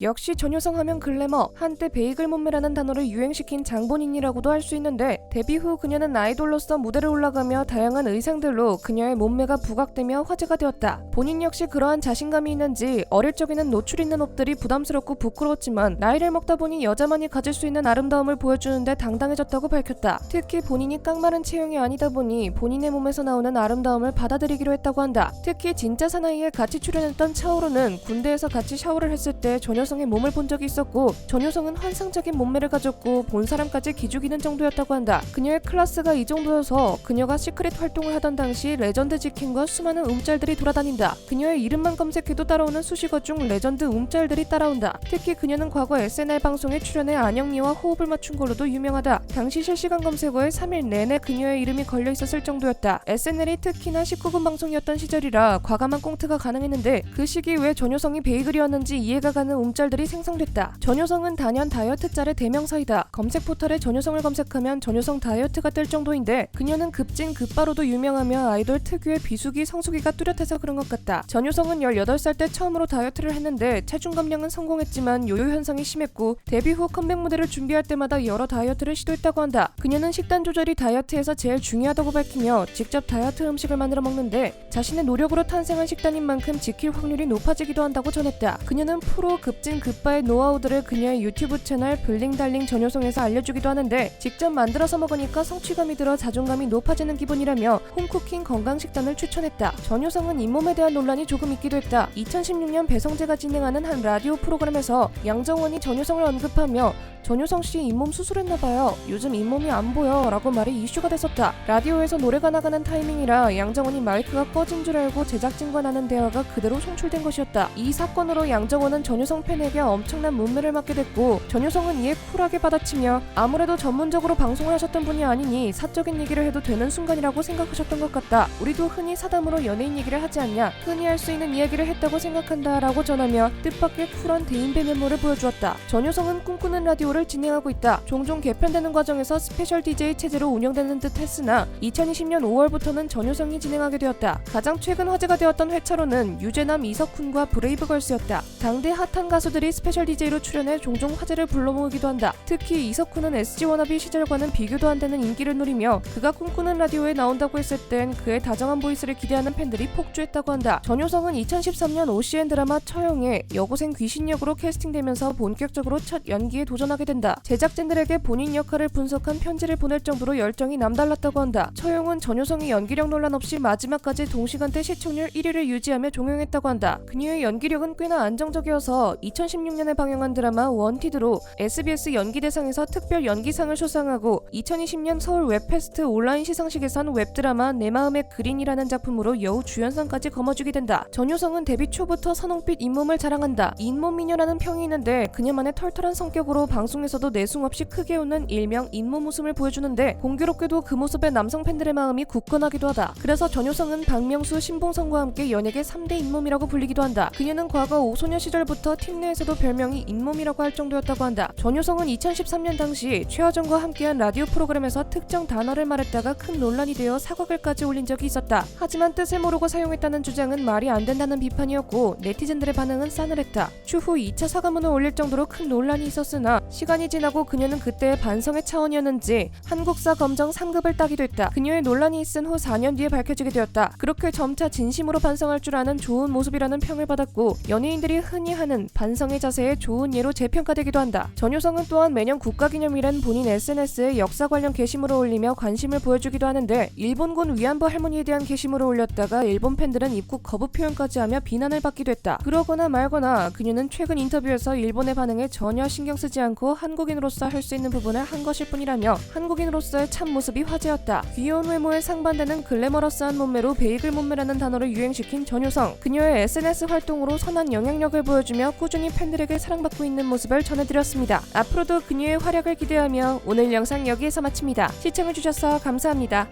역시 전효성 하면 글래머, 한때 베이글 몸매라는 단어를 유행시킨 장본인이라고도 할 수 있는데 데뷔 후 그녀는 아이돌로서 무대를 올라가며 다양한 의상들로 그녀의 몸매가 부각되며 화제가 되었다. 본인 역시 그러한 자신감이 있는지 어릴 적에는 노출 있는 옷들이 부담스럽고 부끄러웠지만 나이를 먹다 보니 여자만이 가질 수 있는 아름다움을 보여주는데 당당해졌다고 밝혔다. 특히 본인이 깡마른 체형이 아니다 보니 본인의 몸에서 나오는 아름다움을 받아들이기로 했다고 한다. 특히 진짜 사나이에 같이 출연했던 차오루는 군대에서 같이 샤워를 했을 때 전효성의 몸을 본 적이 있었고 전효성은 환상적인 몸매를 가졌고 본 사람까지 기죽이는 정도였다고 한다. 그녀의 클래스가 이 정도여서 그녀가 시크릿 활동을 하던 당시 레전드 직캠과 수많은 움짤들이 돌아다닌다. 그녀의 이름만 검색해도 따라오는 수식어 중 레전드 움짤들이 따라온다. 특히 그녀는 과거 SNL 방송에 출연해 안영미와 호흡을 맞춘 걸로도 유명하다. 당시 실시간 검색어에 3일 내내 그녀의 이름이 걸려 있었을 정도였다. SNL이 특히나 19금 방송이었던 시절이라 과감한 꽁트가 가능했는데 그 시기 왜 전효성이 베이글이었는지 이해가 가는 움짤들이 생성됐다. 전효성은 단연 다이어트 짤의 대명사이다. 검색 포털에 전효성을 검색하면 전효성 다이어트가 뜰 정도인데 그녀는 급진 급바로도 유명하며 아이돌 특유의 비수기 성수기가 뚜렷해서 그런 것 같다. 전효성은 18살 때 처음으로 다이어트를 했는데 체중 감량은 성공했지만 요요 현상이 심했고 데뷔 후 컴백 무대를 준비할 때마다 여러 다이어트를 시도했다고 한다. 그녀는 식단 조절이 다이어트에서 제일 중요하다고 밝히며 직접 다이어트 음식을 만들어 먹는데 자신의 노력으로 탄생한 식단인 만큼 지킬 확률이 높아지기도 한다고 전했다. 그녀는 프로 급진 급바의 노하우들을 그녀의 유튜브 채널 블링달링 전효성에서 알려주기도 하는데 직접 만들어서 먹으니까 성취감이 들어 자존감이 높아지는 기분이라며 홈쿠킹 건강식단을 추천했다. 전효성은 잇몸에 대한 논란이 조금 있기도 했다. 2016년 배성재가 진행하는 한 라디오 프로그램에서 양정원이 전효성을 언급하며 전효성씨 잇몸 수술했나봐요. 요즘 잇몸이 안 보여 라고 말이 이슈가 됐었다. 라디오에서 노래가 나가는 타이밍이라 양정원이 마이크가 꺼진 줄 알고 제작진과 나눈 대화가 그대로 송출된 것이었다. 이 사건으로 양정원은 전효성 팬에게 엄청난 문매를 맞게 됐고 전효성은 이에 쿨하게 받아치며 아무래도 전문적으로 방송을 하셨던 분이 아니니 사적인 얘기를 해도 되는 순간이라고 생각하셨던 것 같다. 우리도 흔히 사담으로 연예인 얘기를 하지 않냐, 흔히 할 수 있는 이야기를 했다고 생각한다 라고 전하며 뜻밖의 쿨한 대인배 면모를 보여주었다. 전효성은 꿈꾸는 라디오를 진행하고 있다. 종종 개편되는 과정에서 스페셜 DJ 체제로 운영되는 듯 했으나 2020년 5월부터는 전효성이 진행하게 되었다. 가장 최근 화제가 되었던 회차로는 유재남, 이석훈과 브레이브걸스였다. 당대 핫한 가수들이 스페셜 DJ로 출연해 종종 화제를 불러모으기도 한다. 특히 이석훈은 SG워너비 시절과는 비교도 안 되는 인기를 누리며 그가 꿈꾸는 라디오에 나온다고 했을 땐 그의 다정한 보이스를 기대하는 팬들이 폭주했다고 한다. 전효성은 2013년 OCN 드라마 처형에 여고생 귀신 역으로 캐스팅되면서 본격적으로 첫 연기에 도전하게 된다. 제작진들에게 본인 역할을 분석한 편지를 보낼 정도로 열정이 남달랐다고 한다. 처형은 전효성이 연기력 논란 없이 마지막까지 동시간대 시청률 1위를 유지하며 종영했다고 한다. 그녀의 연기력은 꽤나 안정적이어서 2016년에 방영한 드라마 원티드로 SBS 연기대상에서 특별 연기상을 수상하고 2020년 서울 웹페스트 온라인 시상식에선 웹드라마 내 마음의 그린이라는 작품으로 여우 주연상까지 거머쥐게 된다. 전효성은 데뷔 초부터 선홍빛 잇몸을 자랑한다. 잇몸 미녀라는 평이 있는데 그녀만의 털털한 성격으로 방송에서도 내숭 없이 크게 웃는 일명 잇몸 웃음을 보여주는데 공교롭게도 그 모습에 남성 팬들의 마음이 굳건하기도 하다. 그래서 전효성은 박명수, 신봉선과 함께 연예계 3대 잇몸이라고 불리기도 한다. 그녀는 과거 오소녀 시절부터 팀 내에서도 별명이 잇몸이라고 할 정도였다고 한다. 전효성은 2013년 당시 최하정과 함께한 라디오 프로그램에서 특정 단어를 말했다가 큰 논란이 되어 사과글까지 올린 적이 있었다. 하지만 뜻을 모르고 사용했다는 주장은 말이 안 된다는 비판이었고 네티즌들의 반응은 싸늘했다. 추후 2차 사과문을 올릴 정도로 큰 논란이 있었으나 시간이 지나고 그녀는 그때의 반성의 차원이었는지 한국사 검정 3급을 따기도 했다. 그녀의 논란이 있은 후 4년 뒤에 밝혀지게 되었다. 그렇게 점차 진심으로 반성할 줄 아는 좋은 모습이라는 평을 받았고 연예인들이 흔히 하는 반성의 자세에 좋은 예로 재평가되기도 한다. 전효성은 또한 매년 국가기념일엔 본인 SNS에 역사 관련 게시물을 올리며 관심을 보여주기도 하는데 일본군 위안부 할머니에 대한 게시물을 올렸다가 일본 팬들은 입국 거부 표현까지 하며 비난을 받기도 했다. 그러거나 말거나 그녀는 최근 인터뷰에서 일본의 반응에 전혀 신경 쓰지 않고 한국인으로서 할 수 있는 부분을 한 것일 뿐이라며 한국인으로서의 참 모습이 화제였다. 귀여운 외모에 상반되는 글래머러스한 몸매로 베이글 몸매라는 단어를 유행시킨 전효성. 그녀의 SNS 활동으로 선한 영향력을 보여주며 꾸준히 팬들에게 사랑받고 있는 모습을 전해드렸습니다. 앞으로도 그녀의 활약을 기대하며 오늘 영상 여기에서 마칩니다. 시청해주셔서 감사합니다.